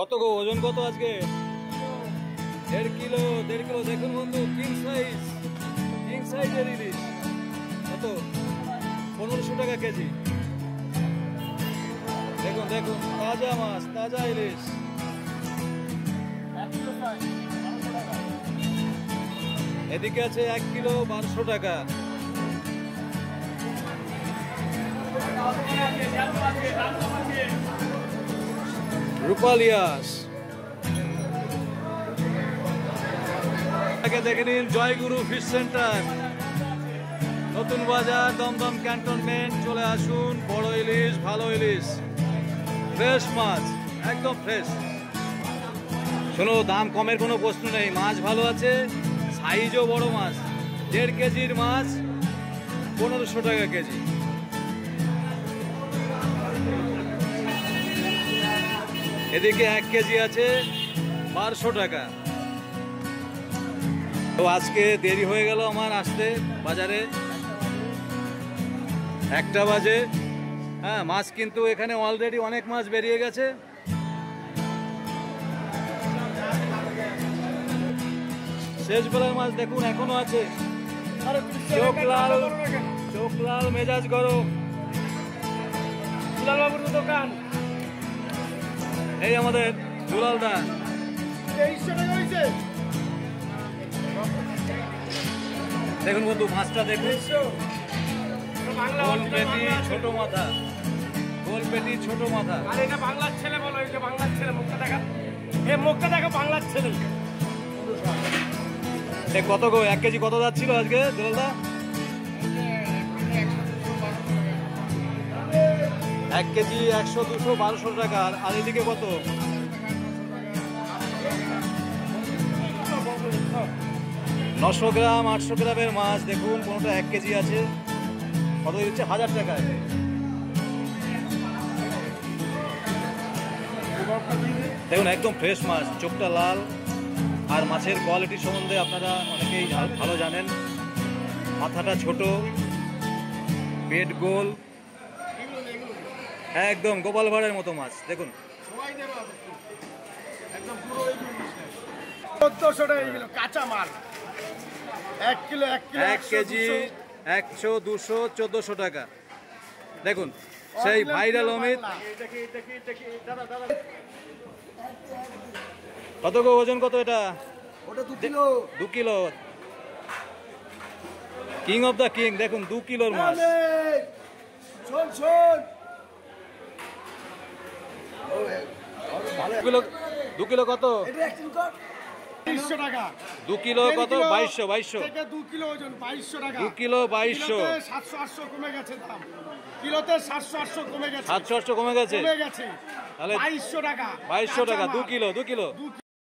কত গো ওজন কত আজকে? 1.5 কিলো। 1.5 কিলো দেখুন বন্ধু, কিং সাইজের ইলিশ। কত? 1500 টাকা কেজি। দেখুন দেখুন, তাজা মাছ, তাজা ইলিশ। এদিকে আছে 1 কিলো 1200 টাকা। রূপালিয়াস দেখে নিন, জয়গুরু ফিশ সেন্টার, নতুন বাজার, দমদম ক্যান্টনমেন্ট। চলে আসুন, বড় ইলিশ, ভালো ইলিশ, ফ্রেশ মাছ, একদম ফ্রেশ। শোনো, দাম কমের কোনো প্রশ্ন নেই, মাছ ভালো আছে, সাইজও বড় মাছ। 1.5 কেজির মাছ 1500 টাকা কেজি। এদিকে 1 কেজি আছে 1200 টাকা। তো আজকে দেরি হয়ে গেল আমার আসতে বাজারে, 1টা বাজে। হ্যাঁ, মাছ কিন্তু এখানে অলরেডি অনেক মাছ বেরিয়ে গেছে। শেষ বেলার মাছ দেখুন এখনো আছে, চোখ লাল, মেজাজ গরম। দুলাল বাবুর দোকান, এই আমাদের দুলাল দা। দেখুন বন্ধু, মাছটা দেখুন, গোল পেটি ছোট মাথা, গোল পেটি ছোট মাথা। আরে এটা বাংলার ছেলে বলো, এই যে বাংলার ছেলে, মুখটা দেখা, এই মুখটা দেখা, বাংলার ছেলে। কত গো 1 কেজি কত যাচ্ছিল আজকে দুলাল দা? 1 কেজি 100, 200, 1200 টাকা। আর এদিকে কত? 900 গ্রাম, 800 গ্রামের মাছ দেখুন, কোনোটা 1 কেজি আছে। কত দিচ্ছে? 1000 টাকায়। দেখুন একদম ফ্রেশ মাছ, চোখটা লাল। আর মাছের কোয়ালিটি সম্বন্ধে আপনারা অনেকেই ভালো জানেন। মাথাটা ছোট, পেট গোল, একদম গোপাল ভাড়ের মতো মাছ। দেখুন 1400 টাকা কিলো কাঁচা মাল। 1 কিলো 1 কেজি 100, 200, 1400 টাকা। দেখুন সেই ভাইরাল অমিত। কত গো ওজন কত এটা? ওটা 2 kilo. 2 kilo. King of the king, দেখুন 2 কিলোর মাছ। শোন 2 কিলো কত? 200 টাকা। 2 কিলো কত? 2200। 2 কিলো ওজন 2200 টাকা। 2 কিলো 2200। 700-800 কমে গেছে দাম। কিলোতে 700-800 কমে গেছে। 700-800 কমে গেছে। তাহলে তাহলে 2200 টাকা। 2200 টাকা 2 কিলো।